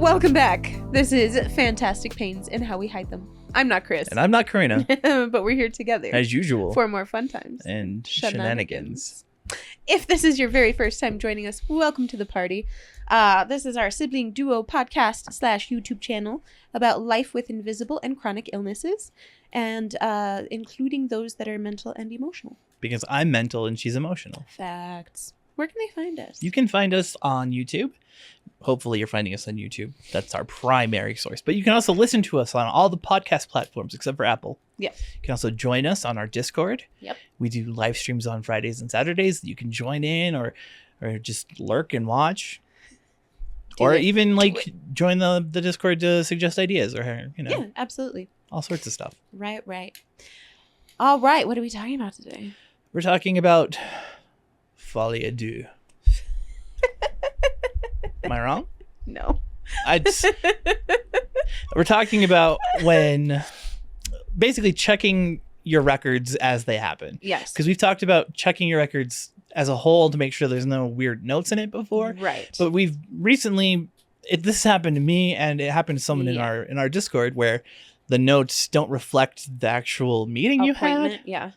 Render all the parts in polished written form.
Welcome back. This is Fantastic Pains and How We Hide Them. I'm not Chris. And I'm not Karina. But we're here together. As usual. For more fun times. And shenanigans. If this is your very first time joining us, welcome to the party. This is our sibling duo podcast / YouTube channel about life with invisible and chronic illnesses, and including those that are mental and emotional. Because I'm mental and she's emotional. Facts. Where can they find us? You can find us on YouTube. Hopefully you're finding us on YouTube. That's our primary source. But you can also listen to us on all the podcast platforms except for Apple. Yep. You can also join us on our Discord. Yep. We do live streams on Fridays and Saturdays that you can join in or just lurk and watch. Even join the Discord to suggest ideas or, Yeah, absolutely. All sorts of stuff. Right. All right. What are we talking about today? We're talking about folie à deux. Am I wrong? No. We're talking about when basically checking your records as they happen. Yes. Because we've talked about checking your records as a whole to make sure there's no weird notes in it before. Right. But we've recently, this happened to me and it happened to someone in our Discord where the notes don't reflect the actual meeting you had. Yeah.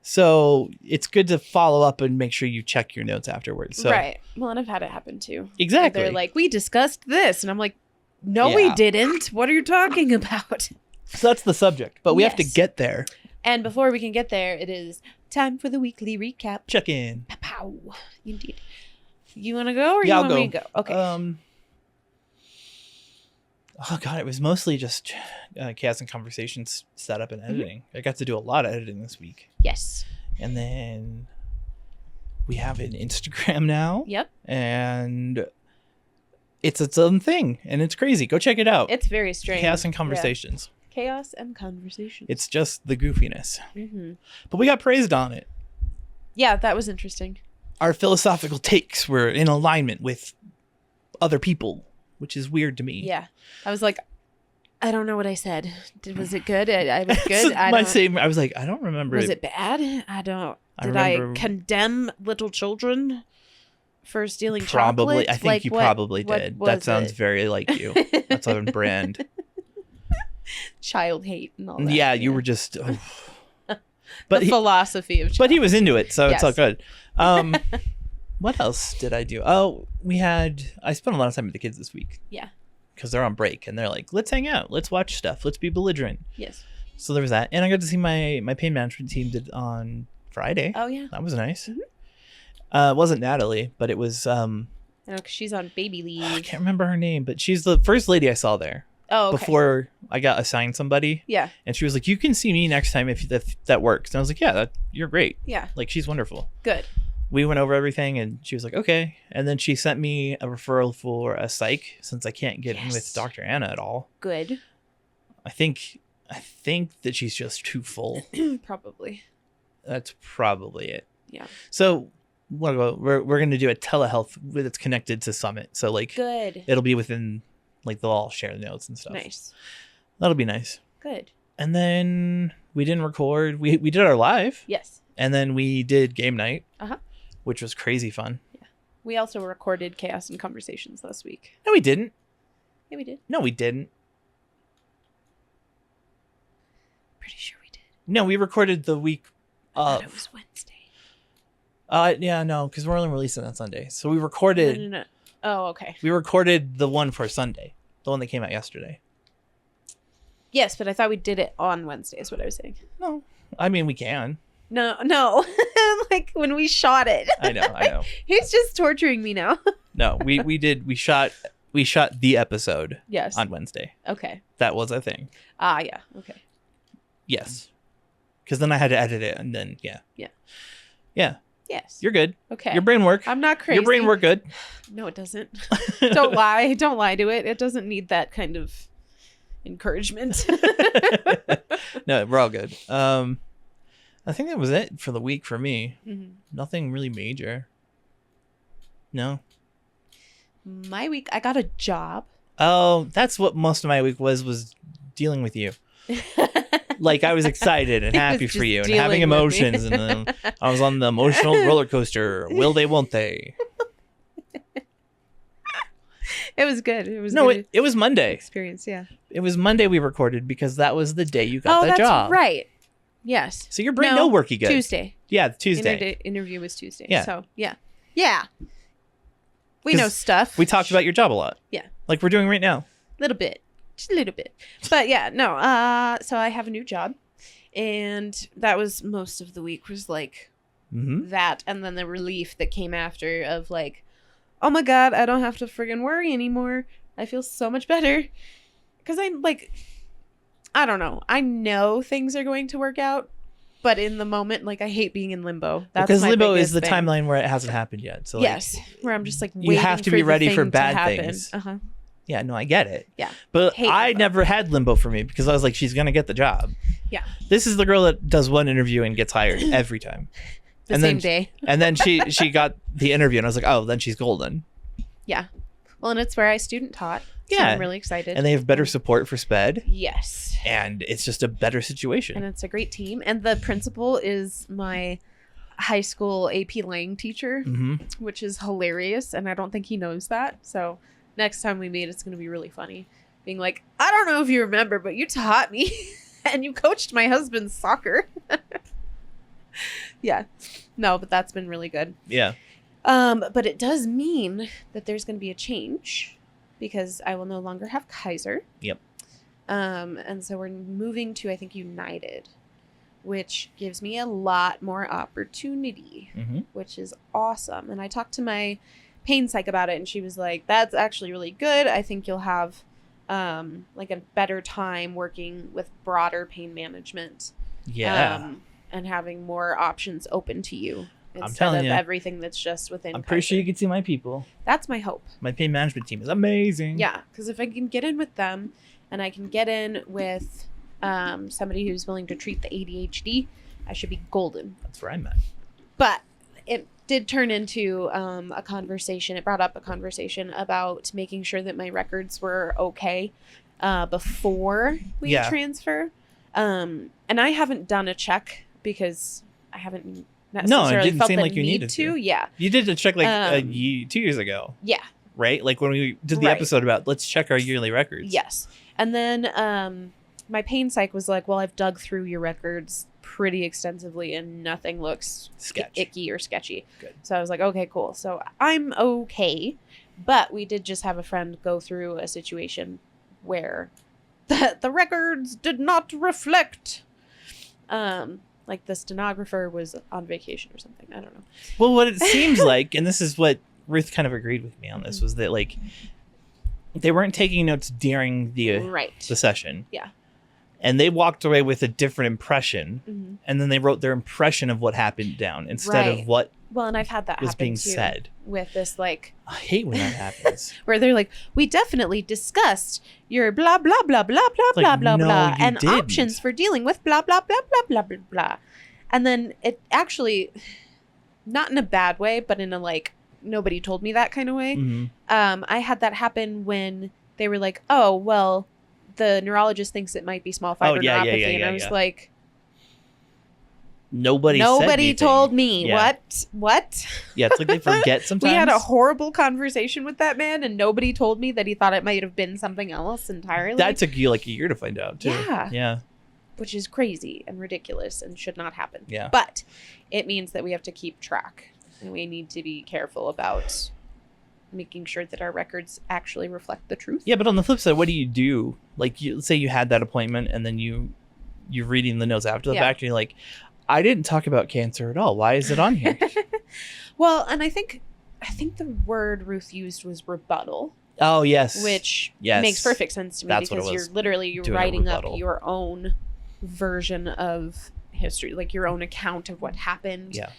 So it's good to follow up and make sure you check your notes afterwards. So. Right. Well, and I've had it happen too. Exactly. They're like, we discussed this. And I'm like, no, we didn't. What are you talking about? So that's the subject. But we have to get there. And before we can get there, it is time for the weekly recap. Check in. Pow. Indeed. You want to go or you want me to go? Okay. Oh, God. It was mostly just chaos and conversations setup and editing. I got to do a lot of editing this week. Yes. And then we have an Instagram now. Yep. And it's its own thing. And it's crazy. Go check it out. It's very strange. Chaos and Conversations. Yeah. Chaos and Conversations. It's just the goofiness. Mm-hmm. But we got praised on it. Yeah, that was interesting. Our philosophical takes were in alignment with other people, which is weird to me. Yeah. I was like, I don't know what I said. Was it good? I was good. I was like, I don't remember. Was it bad? Did I condemn little children for stealing probably chocolate? I think you probably did. That sounds very like you. That's on brand. Child hate and all that. Yeah, you were just but the philosophy of child. But he was into it, so it's all good. What else did I do? Oh, I spent a lot of time with the kids this week. Yeah. Because they're on break and they're like, let's hang out, let's watch stuff, let's be belligerent. Yes. So there was that. And I got to see my pain management team did on Friday. Oh, yeah. That was nice. Mm-hmm. It wasn't Natalie, but it was... I know, because she's on baby leave. I can't remember her name, but she's the first lady I saw there. Oh, okay. Before I got assigned somebody. Yeah. And she was like, you can see me next time if that works. And I was like, yeah, you're great. Yeah. Like, she's wonderful. Good. We went over everything and she was like, okay. And then she sent me a referral for a psych since I can't get in with Dr. Anna at all. Good. I think that she's just too full. Probably. That's probably it. Yeah. So we're going to do a telehealth that's connected to Summit. So good. It'll be within, they'll all share the notes and stuff. Nice. That'll be nice. Good. And then we didn't record. We did our live. Yes. And then we did game night. Uh-huh. Which was crazy fun. Yeah. We also recorded Chaos and Conversations last week. No, we didn't. Yeah, we did. No, we didn't. Pretty sure we did. No, we recorded the week of. I thought it was Wednesday. Yeah, no, because we're only releasing on Sunday. So we recorded. No. Oh, okay. We recorded the one for Sunday. The one that came out yesterday. Yes, but I thought we did it on Wednesday is what I was saying. No. I mean, we can. No. Like when we shot it. I know. He's just torturing me now. No, we shot the episode. Yes. On Wednesday. Okay. That was a thing. Yeah. Okay. Yes. Because then I had to edit it and then yeah. Yes. You're good. Okay. Your brain worked. I'm not crazy. Your brain worked good. No, it doesn't. Don't lie. Don't lie to it. It doesn't need that kind of encouragement. No, we're all good. I think that was it for the week for me. Mm-hmm. Nothing really major. No. My week, I got a job. Oh, that's what most of my week was dealing with you. I was excited and happy for you and having emotions. And then I was on the emotional roller coaster. Will they, won't they? It was good. It was no, good it was Monday. Experience, yeah. It was Monday we recorded because that was the day you got that job. Right. Yes. So your brain no worky good. Tuesday. Yeah, Tuesday. Interview was Tuesday. Yeah. So, yeah. Yeah. We know stuff. We talked about your job a lot. Yeah. Like we're doing right now. Little bit. Just a little bit. But yeah, no. So I have a new job. And that was most of the week was like that. And then the relief that came after of like, oh my God, I don't have to friggin' worry anymore. I feel so much better. Because I'm like, I don't know. I know things are going to work out. But in the moment, like, I hate being in limbo. That's because limbo is the thing. Timeline where it hasn't happened yet. So yes, like, where I'm just like waiting you have to be ready for bad things. Uh-huh. Yeah, no, I get it. Yeah, but I never had limbo for me because I was like, she's gonna get the job. Yeah, this is the girl that does one interview and gets hired every time. Same day. And then she got the interview, and I was like, oh, then she's golden. Yeah, well, and it's where I student taught. So yeah, I'm really excited. And they have better support for SPED. Yes. And it's just a better situation. And it's a great team. And the principal is my high school AP Lang teacher, which is hilarious. And I don't think he knows that. So next time we meet, it's going to be really funny. Being like, I don't know if you remember, but you taught me and you coached my husband's soccer. Yeah. No, but that's been really good. Yeah. But it does mean that there's going to be a change. Because I will no longer have Kaiser. Yep. And so we're moving to, I think, United, which gives me a lot more opportunity, which is awesome. And I talked to my pain psych about it, and she was like, that's actually really good. I think you'll have like a better time working with broader pain management. Yeah. And having more options open to you. Instead of everything that's just within I'm pretty sure you can see my people. That's my hope. My pain management team is amazing. Yeah, because if I can get in with them and I can get in with somebody who's willing to treat the ADHD, I should be golden. That's where I'm at. But it did turn into a conversation. It brought up a conversation about making sure that my records were okay before we transfer. And I haven't done a check because I haven't necessarily it didn't seem like you needed to. Yeah. You did a check like 2 years ago. Yeah. Right? Like when we did the episode about let's check our yearly records. Yes. And then my pain psych was like, well, I've dug through your records pretty extensively and nothing looks icky or sketchy. Good. So I was like, okay, cool. So I'm okay. But we did just have a friend go through a situation where the records did not reflect like the stenographer was on vacation or something. I don't know. Well, what it seems like, and this is what Ruth kind of agreed with me on this, was that like they weren't taking notes during the session. Yeah. And they walked away with a different impression, and then they wrote their impression of what happened down instead of what and I've had that was happen being too, said. With this, like, I hate when that happens. Where they're like, we definitely discussed your blah blah blah blah blah blah blah blah and didn't. Options for dealing with blah blah blah blah blah blah blah. And then it actually, not in a bad way, but in a like nobody told me that kind of way. I had that happen when they were like, oh well, the neurologist thinks it might be small fiber neuropathy, and I was like, Nobody told me. Yeah. What? Yeah, it's like they forget sometimes. We had a horrible conversation with that man, and nobody told me that he thought it might have been something else entirely. That took you like a year to find out, too. Yeah. Which is crazy and ridiculous and should not happen. Yeah. But it means that we have to keep track, and we need to be careful about making sure that our records actually reflect the truth. Yeah, but on the flip side, what do you do? Like, let's say you had that appointment, and then you're reading the notes after the fact, and you're like, I didn't talk about cancer at all. Why is it on here? Well, and I think the word Ruth used was rebuttal. Oh, yes. Which makes perfect sense to me. Because you're writing up your own version of history, like your own account of what happened. Yeah.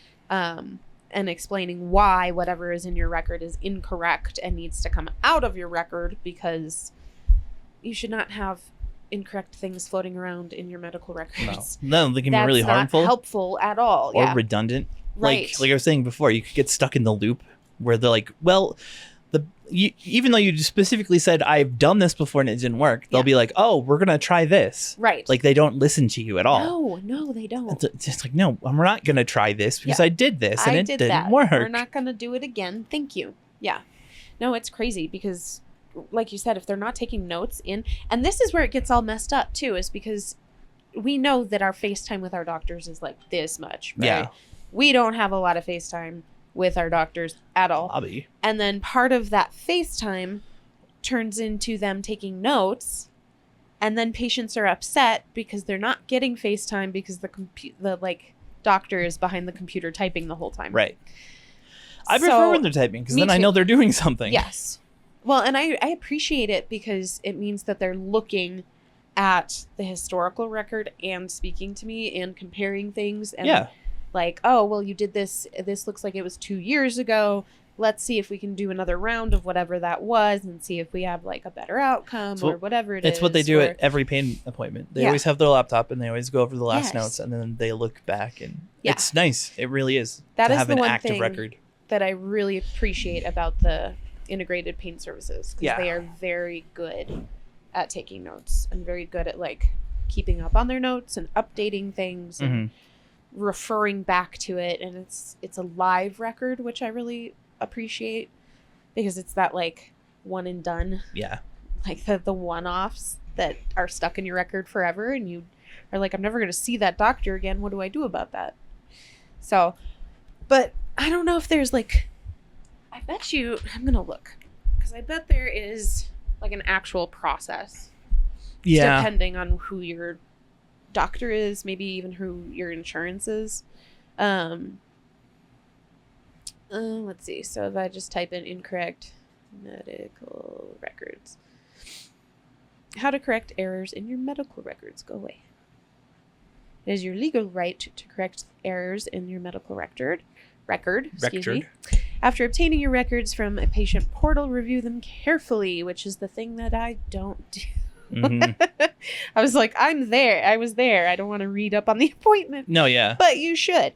And explaining why whatever is in your record is incorrect and needs to come out of your record, because you should not have incorrect things floating around in your medical records. No, they can be really harmful. Not helpful at all. Or redundant. Right. Like I was saying before, you could get stuck in the loop where they're like, well, even though you specifically said, I've done this before and it didn't work, they'll be like, oh, we're going to try this. Right. Like they don't listen to you at all. No, they don't. It's just like, no, I'm not going to try this because I did this and it didn't work. We're not going to do it again. Thank you. Yeah. No, it's crazy because like you said, if they're not taking notes in, and this is where it gets all messed up too, is because we know that our FaceTime with our doctors is like this much, right? Yeah. We don't have a lot of FaceTime with our doctors at all. Lobby. And then part of that FaceTime turns into them taking notes, and then patients are upset because they're not getting FaceTime because the like doctor is behind the computer typing the whole time. Right. I prefer when they're typing because then I know they're doing something. Yes. Well, and I appreciate it because it means that they're looking at the historical record and speaking to me and comparing things. And like, oh, well, you did this. This looks like it was 2 years ago. Let's see if we can do another round of whatever that was and see if we have like a better outcome or whatever it is. It's what they do at every pain appointment. They always have their laptop and they always go over the last notes and then they look back and it's nice. It really is that to is have the an one active thing record that I really appreciate about the integrated pain services, because they are very good at taking notes and very good at like keeping up on their notes and updating things and referring back to it. And it's a live record, which I really appreciate, because it's that like one and done, like the one-offs that are stuck in your record forever, and you are like, I'm never going to see that doctor again. What do I do about that? So, but I don't know if there's like, I bet you, I'm going to look, because I bet there is like an actual process. Depending on who your doctor is, maybe even who your insurance is. Let's see. So if I just type in incorrect medical records, how to correct errors in your medical records, go away. It is your legal right to correct errors in your medical record. Excuse me. After obtaining your records from a patient portal, review them carefully, which is the thing that I don't do. I was like, I was there. I don't want to read up on the appointment. No, yeah. But you should.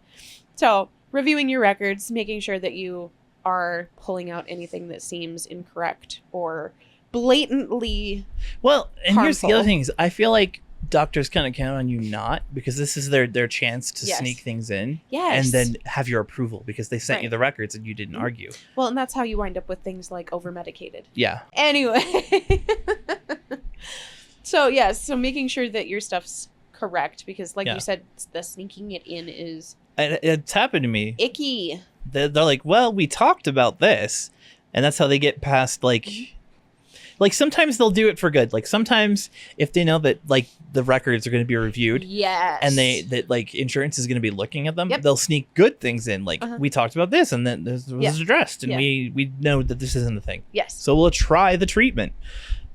So, reviewing your records, making sure that you are pulling out anything that seems incorrect or blatantly and harmful. Here's the other thing is I feel like doctors kind of count on you not, because this is their chance to sneak things in and then have your approval because they sent you the records and you didn't argue. Well, and that's how you wind up with things like over-medicated. Yeah. Anyway. So making sure that your stuff's correct, because like you said, the sneaking it in is... It's happened to me. Icky. They're like, well, we talked about this. And that's how they get past like... Like sometimes they'll do it for good. Like sometimes if they know that like the records are going to be reviewed, and that like insurance is going to be looking at them, they'll sneak good things in. Like we talked about this, and then this was addressed, and we know that this isn't the thing. Yes. So we'll try the treatment,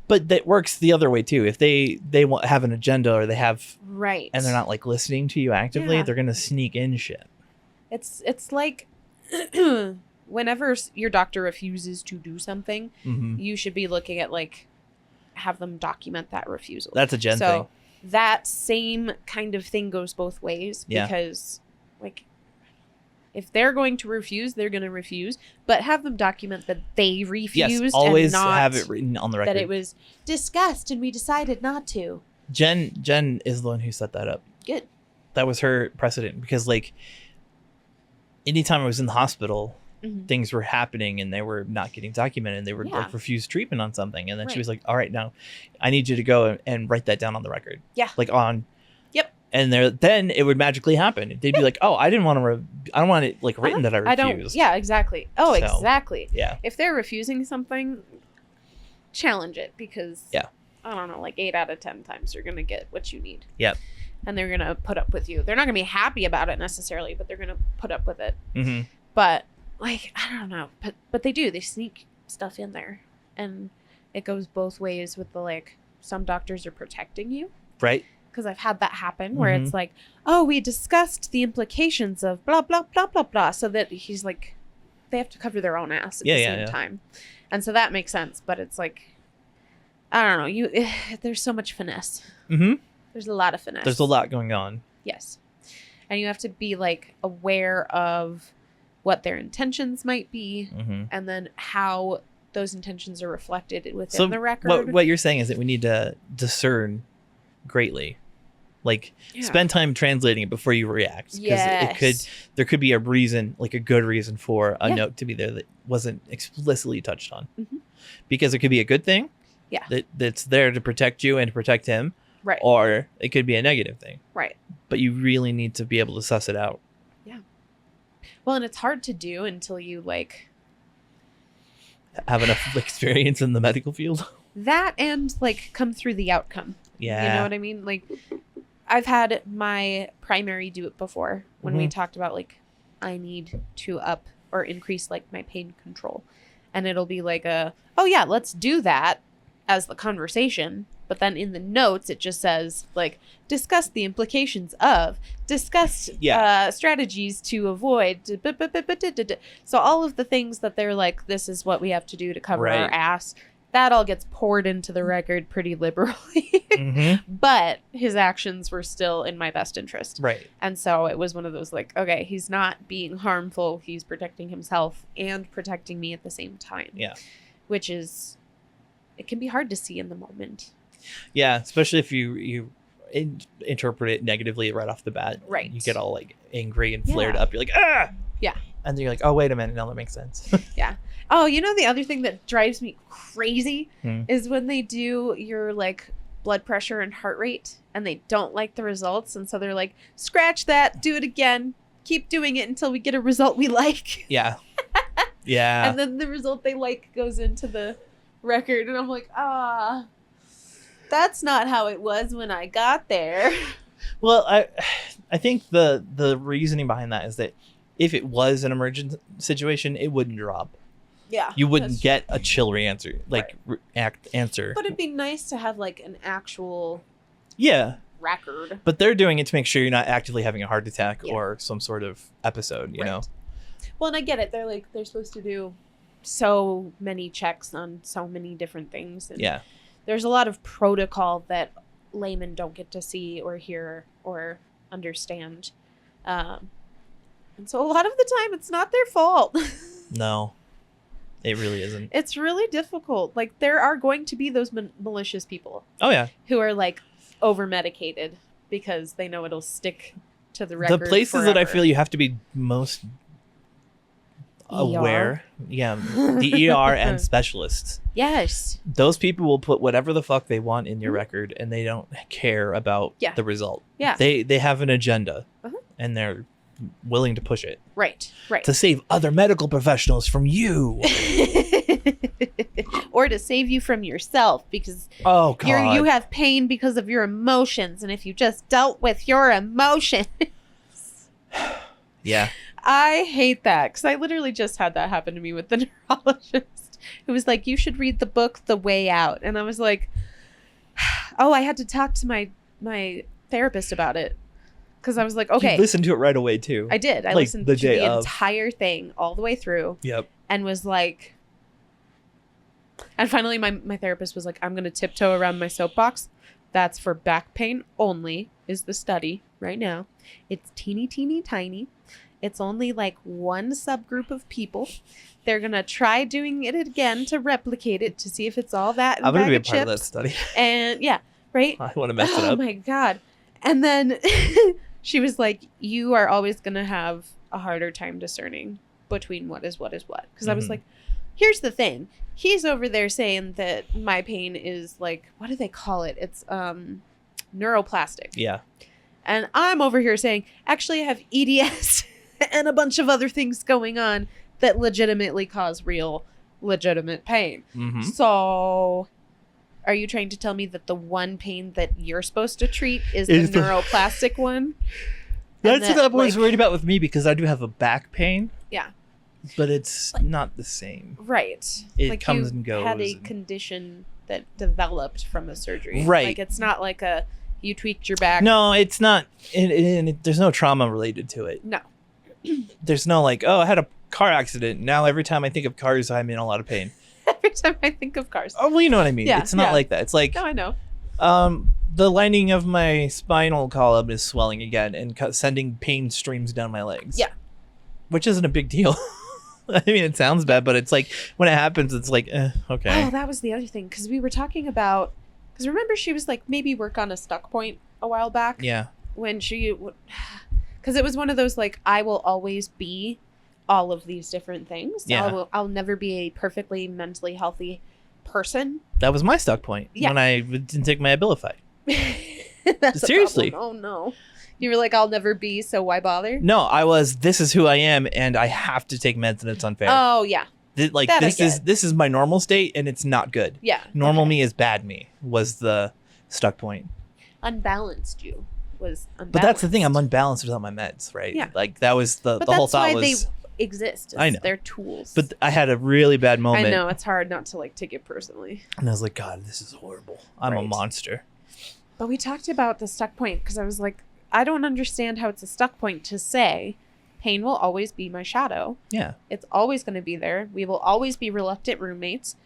but that works the other way too. If they have an agenda or they have and they're not like listening to you actively, they're going to sneak in shit. It's like. Whenever your doctor refuses to do something, you should be looking at like have them document that refusal. That's a Jen thing. So that same kind of thing goes both ways, because like if they're going to refuse, they're going to refuse, but have them document that they refused. Yes, always and not have it written on the record that it was discussed and we decided not to. Jen is the one who set that up. Good. That was her precedent, because like anytime I was in the hospital, things were happening and they were not getting documented, and they were like refused treatment on something, and then she was like, all right, now I need you to go and write that down on the record, like on and then it would magically happen. They'd be like, oh, I don't want it like written that I refused. Exactly. Exactly. If they're refusing something, challenge it, because I don't know, like 8 out of 10 times you're gonna get what you need. And they're gonna put up with you. They're not gonna be happy about it necessarily, but they're gonna put up with it. But like, I don't know, but they do. They sneak stuff in there, and it goes both ways with the like, some doctors are protecting you. Right. Because I've had that happen where it's like, oh, we discussed the implications of blah, blah, blah, blah, blah. So that he's like, they have to cover their own ass at the same time. And so that makes sense. But it's like, I don't know. There's so much finesse. There's a lot of finesse. There's a lot going on. Yes. And you have to be like aware of what their intentions might be, and then how those intentions are reflected within the record. What you're saying is that we need to discern greatly, like spend time translating it before you react, because there could be a reason, like a good reason for a note to be there that wasn't explicitly touched on. because it could be a good thing. Yeah. That's there to protect you and to protect him. Right. Or it could be a negative thing. Right. But you really need to be able to suss it out. Yeah. Well, and it's hard to do until you like have enough experience in the medical field. That and like come through the outcome. Yeah. You know what I mean? Like I've had my primary do it before when we talked about like I need to up or increase like my pain control. And it'll be like oh yeah, let's do that as the conversation. But then in the notes, it just says like, discuss the implications of, discuss strategies to avoid. So all of the things that they're like, this is what we have to do to cover our ass. That all gets poured into the record pretty liberally. But his actions were still in my best interest. Right. And so it was one of those like, okay, he's not being harmful. He's protecting himself and protecting me at the same time. Yeah. Which is, it can be hard to see in the moment. Yeah, especially if you interpret it negatively right off the bat. Right. You get all like angry and flared up. You're like, ah! Yeah. And then you're like, oh, wait a minute. No, that makes sense. Yeah. Oh, you know, the other thing that drives me crazy is when they do your like blood pressure and heart rate and they don't like the results. And so they're like, scratch that, do it again. Keep doing it until we get a result we like. Yeah. Yeah. And then the result they like goes into the record. And I'm like, that's not how it was when I got there. Well, I think the reasoning behind that is that if it was an emergent situation, it wouldn't drop. Yeah. You wouldn't get a chill answer, like answer. But it'd be nice to have like an actual record. But they're doing it to make sure you're not actively having a heart attack or some sort of episode, you know? Well, and I get it. They're supposed to do so many checks on so many different things. And there's a lot of protocol that laymen don't get to see or hear or understand. And so a lot of the time it's not their fault. No, it really isn't. It's really difficult. Like there are going to be those malicious people. Oh, yeah. Who are like over medicated because they know it'll stick to the record. The places forever. that I feel you have to be most aware. Yeah. The ER and specialists. Yes. Those people will put whatever the fuck they want in your record and they don't care about the result. Yeah. They have an agenda and they're willing to push it. Right. To save other medical professionals from you. Or to save you from yourself because you have pain because of your emotions. And if you just dealt with your emotions. Yeah. I hate that because I literally just had that happen to me with the neurologist. It was like, you should read the book The Way Out. And I was like, oh, I had to talk to my therapist about it. Because I was like, okay. You listened to it right away, too. I did. I listened to the entire thing all the way through. Yep. And was like... And finally, my therapist was like, I'm going to tiptoe around my soapbox. That's for back pain only is the study right now. It's teeny, teeny, tiny. It's only like one subgroup of people. They're going to try doing it again to replicate it to see if it's all that. I'm going to be a part of that study. And yeah, right? I want to mess it up. Oh my God. And then she was like, you are always going to have a harder time discerning between what is what. Because I was like, here's the thing. He's over there saying that my pain is like, what do they call it? It's neuroplastic. Yeah. And I'm over here saying, actually, I have EDS and a bunch of other things going on that legitimately cause real, legitimate pain. So are you trying to tell me that the one pain that you're supposed to treat is the neuroplastic one? That's what I was worried about with me because I do have a back pain. Yeah. But it's not the same. Right. It comes and goes. Had a condition that developed from a surgery. Right. Like it's not like you tweaked your back. No, it's not. There's no trauma related to it. No. There's no like, oh, I had a car accident. Now every time I think of cars, I'm in a lot of pain. Every time I think of cars. Oh, well, you know what I mean. Yeah, it's not like that. It's like. No, I know. The lining of my spinal column is swelling again and sending pain streams down my legs. Yeah. Which isn't a big deal. I mean, it sounds bad, but it's like when it happens, it's like, okay. Oh, that was the other thing. Because we were talking about, because remember she was like, maybe work on a stuck point a while back. Yeah. When she, because it was one of those like, I will always be all of these different things. Yeah. I'll never be a perfectly mentally healthy person. That was my stuck point when I didn't take my Abilify. Seriously. Oh no. You were like, I'll never be, so why bother? No, I was, this is who I am, and I have to take meds, and it's unfair. Oh, yeah. This is my normal state, and it's not good. Yeah. Normal me is bad me, was the stuck point. Unbalanced you was unbalanced. But that's the thing, I'm unbalanced without my meds, right? Yeah. Like, that was the whole thought was... That's why they exist. I know. They're tools. But I had a really bad moment. I know, it's hard not to, like, take it personally. And I was like, God, this is horrible. I'm a monster. But we talked about the stuck point, because I was like, I don't understand how it's a stuck point to say pain will always be my shadow. Yeah. It's always going to be there. We will always be reluctant roommates.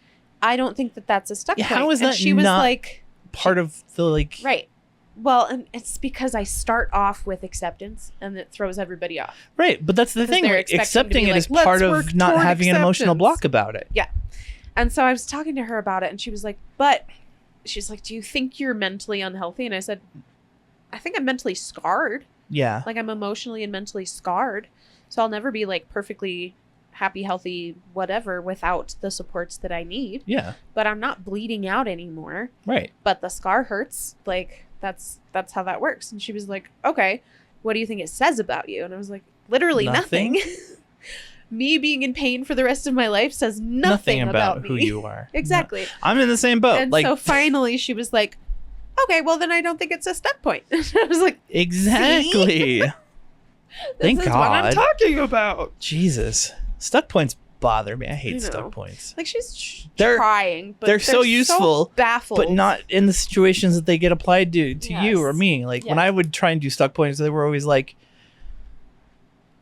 I don't think that that's a stuck point. How is that she was not like part of the like... Right. Well, and it's because I start off with acceptance and it throws everybody off. Right. But that's the thing. Like, accepting it is part of not having an emotional block about it. Yeah. And so I was talking to her about it and she was like, she's like, do you think you're mentally unhealthy? And I said, I think I'm mentally scarred. Yeah. Like I'm emotionally and mentally scarred. So I'll never be like perfectly happy, healthy, whatever without the supports that I need. Yeah. But I'm not bleeding out anymore. Right. But the scar hurts. Like that's how that works. And she was like, okay, what do you think it says about you? And I was like, literally nothing. Me being in pain for the rest of my life says nothing about me. Who you are. Exactly. No. I'm in the same boat. And so finally she was like, okay, well then I don't think it's a stuck point. I was like, exactly. Thank God. What I'm talking about. Jesus, stuck points bother me. I hate stuck points. Like she's trying, but they're so useful, baffled, but not in the situations that they get applied to you or me. Like when I would try and do stuck points, they were always like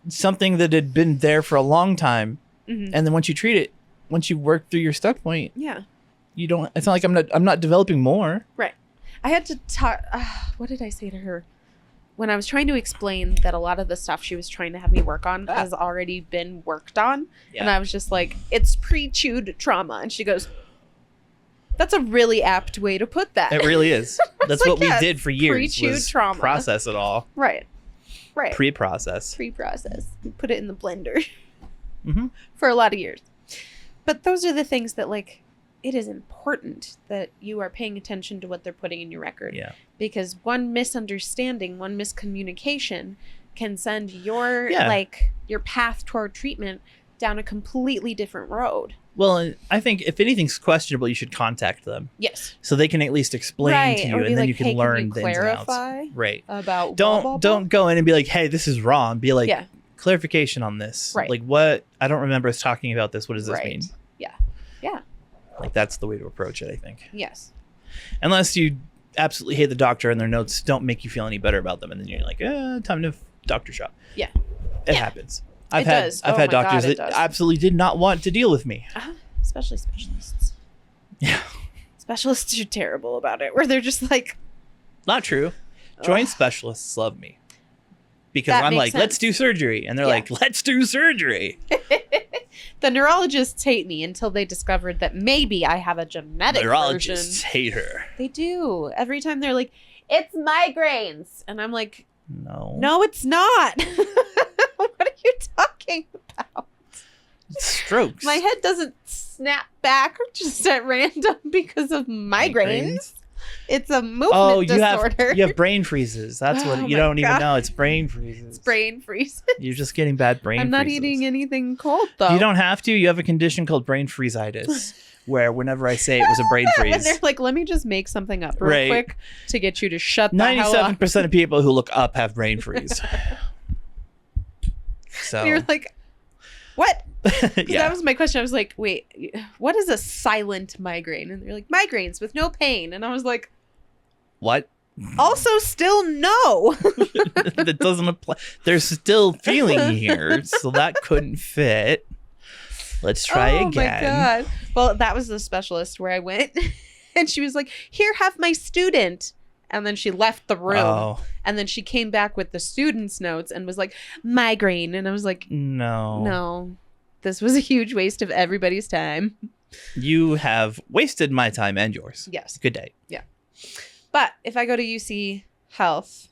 something that had been there for a long time, and then once you treat it, once you work through your stuck point, you don't. It's not like I'm not developing more. Right. I had to talk. What did I say to her? When I was trying to explain that a lot of the stuff she was trying to have me work on has already been worked on. Yeah. And I was just like, it's pre-chewed trauma. And she goes, that's a really apt way to put that. It really is. That's like, what we did for years. Pre-chewed trauma. Process it all. Right. Right. Pre-process. Pre-process. We put it in the blender for a lot of years. But those are the things that like, it is important that you are paying attention to what they're putting in your record. Yeah. Because one misunderstanding, one miscommunication can send your your path toward treatment down a completely different road. Well, I think if anything's questionable, you should contact them. Yes. So they can at least explain to you, and then you can learn the ins and outs. Right. About don't go in and be like, hey, this is wrong. Be like, clarification on this. Right. Like what? I don't remember us talking about this. What does this mean? Yeah. Yeah. Like that's the way to approach it, I think. Yes. Unless you absolutely hate the doctor and their notes don't make you feel any better about them, and then you're like, time to doctor shop. Yeah. It happens. I've I've had doctors that absolutely did not want to deal with me. Especially specialists. Yeah. Specialists are terrible about it, where they're just like... Not true. Joint specialists love me. Because I'm like, let's do surgery. And they're like, let's do surgery. The neurologists hate me until they discovered that maybe I have a genetic neurologists hate her. They do. Every time they're like, it's migraines. And I'm like, no, it's not. What are you talking about? It's strokes. My head doesn't snap back just at random because of migraines. It's a movement disorder. You have brain freezes. That's what you don't even know. It's brain freezes. It's brain freezes. You're just getting bad brain freezes. I'm not eating anything cold though. You don't have to. You have a condition called brain freezeitis, where whenever I say it was a brain freeze. And they're like, let me just make something up real quick to get you to shut the hell up. 97% of people who look up have brain freeze. So you're like, what? That was my question. I was like, wait, what is a silent migraine? And they're like, migraines with no pain. And I was like, what? Also, still no. That doesn't apply. There's still feeling here, so that couldn't fit. Let's try again. Oh my God. Well, that was the specialist where I went, and she was like, here, have my student. And then she left the room. Oh. And then she came back with the student's notes and was like, migraine. And I was like, no. This was a huge waste of everybody's time. You have wasted my time and yours. Yes. Good day. Yeah. But if I go to UC Health.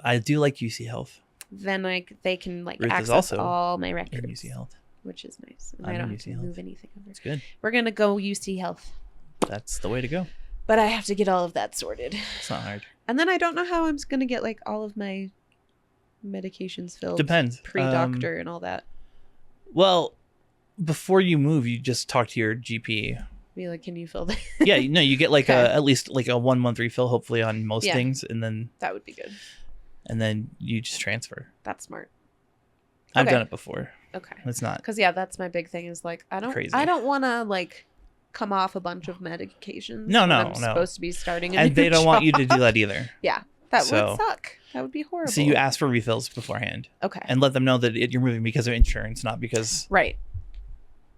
I do like UC Health. Then they can Ruth access all my records. In UC Health. Which is nice. And I don't have to move anything over. It's good. We're going to go UC Health. That's the way to go. But I have to get all of that sorted. It's not hard. And then I don't know how I'm going to get like all of my medications filled. Depends. Pre-doctor and all that. Well, before you move, you just talk to your GP. Be like, can you fill that? Yeah, no, you get like at least like a 1 month refill, hopefully on most things, and then that would be good. And then you just transfer. That's smart. I've done it before. Okay. It's not. Because that's my big thing is like I don't want to like come off a bunch of medications. No. I'm supposed to be starting a and new they don't job. want you to do that either. Yeah, that would suck. That would be horrible. So you ask for refills beforehand. Okay. And let them know that you're moving because of insurance, not because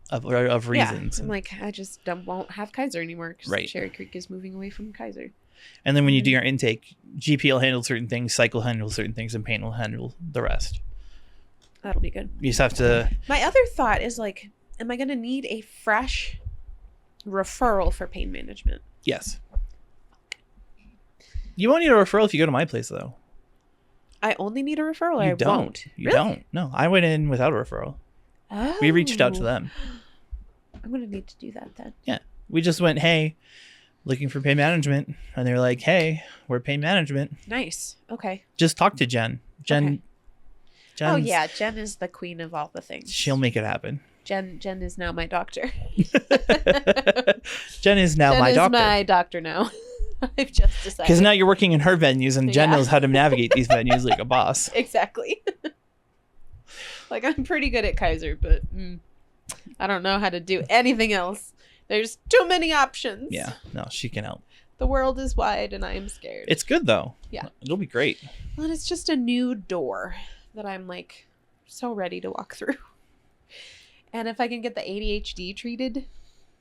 of reasons. I'm like, I just won't have Kaiser anymore because Cherry Creek is moving away from Kaiser. And then when you do your intake, GP will handle certain things, psych will handle certain things, and pain will handle the rest. That'll be good. You just have to... My other thought is like, am I going to need a fresh referral for pain management? Yes. You won't need a referral if you go to my place, though. I only need a referral or you I don't. won't? You don't. No, I went in without a referral. Oh. We reached out to them. I'm going to need to do that then. Yeah. We just went, hey, looking for pain management. And they were like, hey, we're pain management. Nice. Okay. Just talk to Jen. Jen. Oh, yeah. Jen is the queen of all the things. She'll make it happen. Jen is now my doctor. Jen is now my doctor. Jen is my doctor now. I've just decided. Because now you're working in her venues and Jen knows how to navigate these venues like a boss. Exactly. Like, I'm pretty good at Kaiser, but I don't know how to do anything else. There's too many options. Yeah. No, she can help. The world is wide and I am scared. It's good, though. Yeah. It'll be great. Well, it's just a new door that I'm, like, so ready to walk through. And if I can get the ADHD treated,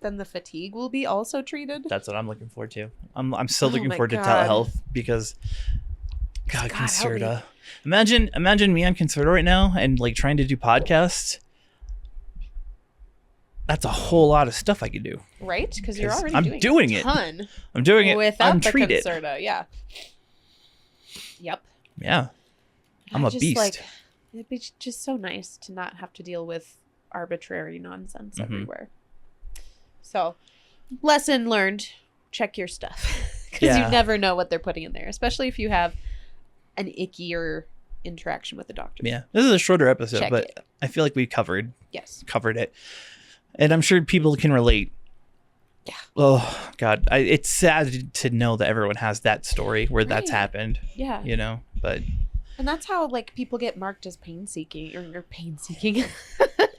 then the fatigue will be also treated. That's what I'm looking forward to. I'm still looking forward to telehealth because God, Concerta. Imagine me on Concerta right now and like trying to do podcasts. That's a whole lot of stuff I could do. Right? Because you're already doing a ton. I'm doing it without untreated. The Concerta, yeah. Yep. Yeah. I'm a beast. Like, it'd be just so nice to not have to deal with arbitrary nonsense everywhere. So, lesson learned, check your stuff. Because you never know what they're putting in there, especially if you have an ickier interaction with the doctor. Yeah. This is a shorter episode, but I feel like we covered it. And I'm sure people can relate. Yeah. Oh, God. It's sad to know that everyone has that story where that's happened. Yeah. You know, but... And that's how, like, people get marked as pain-seeking or pain-seeking.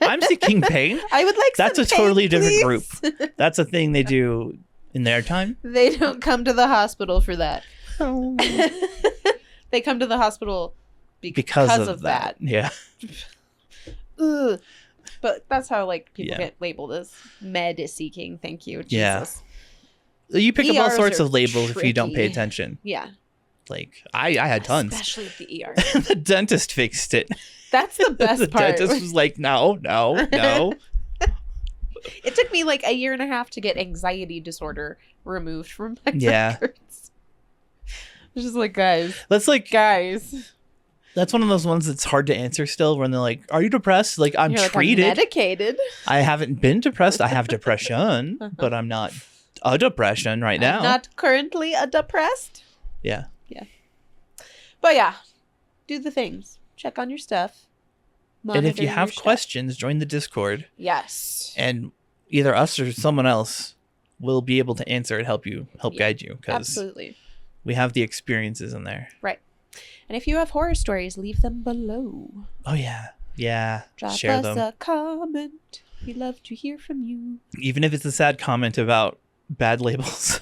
I'm seeking pain. I would like that's some a totally pain, different please. group. That's a thing they do in their time. They don't come to the hospital for that. Oh. They come to the hospital because of that. Yeah. Ugh. But that's how, like, people get labeled as med-seeking. Thank you, Jesus. Yeah. You pick up all sorts of labels tricky. if you don't pay attention. Yeah. Like, I had tons. Especially at the ER. The dentist fixed it. That's the best the part. The dentist was like, no. It took me like a year and a half to get anxiety disorder removed from my records. It's just like, guys. That's one of those ones that's hard to answer still when they're like, are you depressed? Like, I'm treated. I'm medicated. I haven't been depressed. I have depression, but I'm not a depression right now. I'm not currently a depressed. Yeah. Yeah. But yeah, do the things. Check on your stuff. And if you have questions, join the Discord. Yes. And either us or someone else will be able to answer and help guide you. Absolutely. We have the experiences in there. Right. And if you have horror stories, leave them below. Oh, yeah. Yeah. Share them. Drop us a comment. We'd love to hear from you. Even if it's a sad comment about bad labels.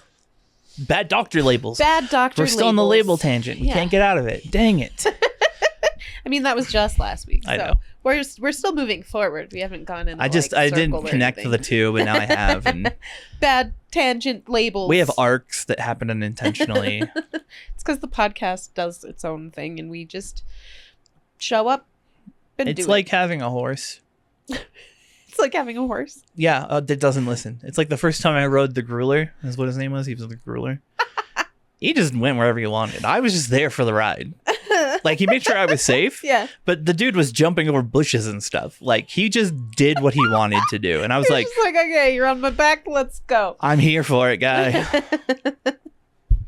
Bad doctor labels. We're still on the label tangent. We can't get out of it. Dang it. I mean, that was just last week. I know. We're still moving forward. We haven't gone in. I didn't connect the two, but now I have. And bad tangent labels. We have arcs that happen unintentionally. It's because the podcast does its own thing, and we just show up and do it. It's like having a horse. It's like having a horse. Yeah, that doesn't listen. It's like the first time I rode the Grueler. That's what his name was. He was the Grueler. He just went wherever he wanted. I was just there for the ride. Like, he made sure I was safe. Yeah. But the dude was jumping over bushes and stuff. Like, he just did what he wanted to do. And I was like, okay, you're on my back. Let's go. I'm here for it, guy.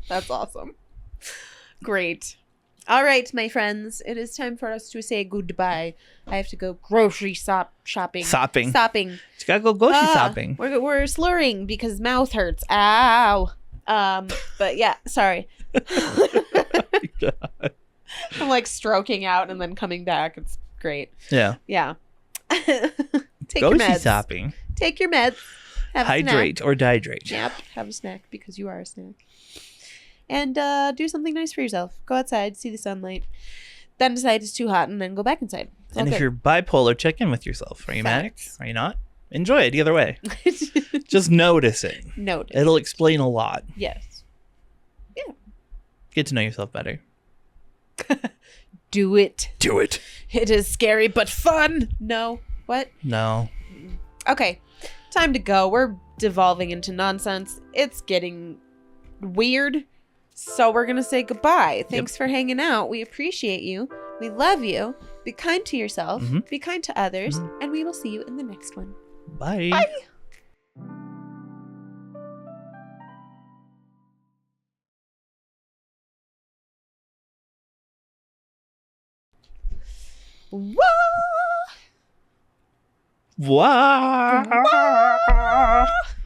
That's awesome. Great. All right, my friends. It is time for us to say goodbye. I have to go grocery shopping. Sopping. Stopping. You gotta go grocery shopping. We're slurring because mouth hurts. Ow. But yeah, sorry. I'm like stroking out and then coming back. It's great. Yeah. Yeah. Take Grocery your meds. shopping. Take your meds. Have Hydrate or dehydrate. Yep. Have a snack because you are a snack. And do something nice for yourself. Go outside, see the sunlight. Then decide it's too hot and then go back inside. And if you're bipolar, check in with yourself. Are you manic? Are you not? Enjoy it either way. Just notice it. Notice. It'll explain a lot. Yes. Yeah. Get to know yourself better. Do it. Do it. It is scary but fun. No. What? No. Okay. Time to go. We're devolving into nonsense. It's getting weird. So we're going to say goodbye. Thanks for hanging out. We appreciate you. We love you. Be kind to yourself. Mm-hmm. Be kind to others. And we will see you in the next one. Bye. Bye. Whoa! Wow.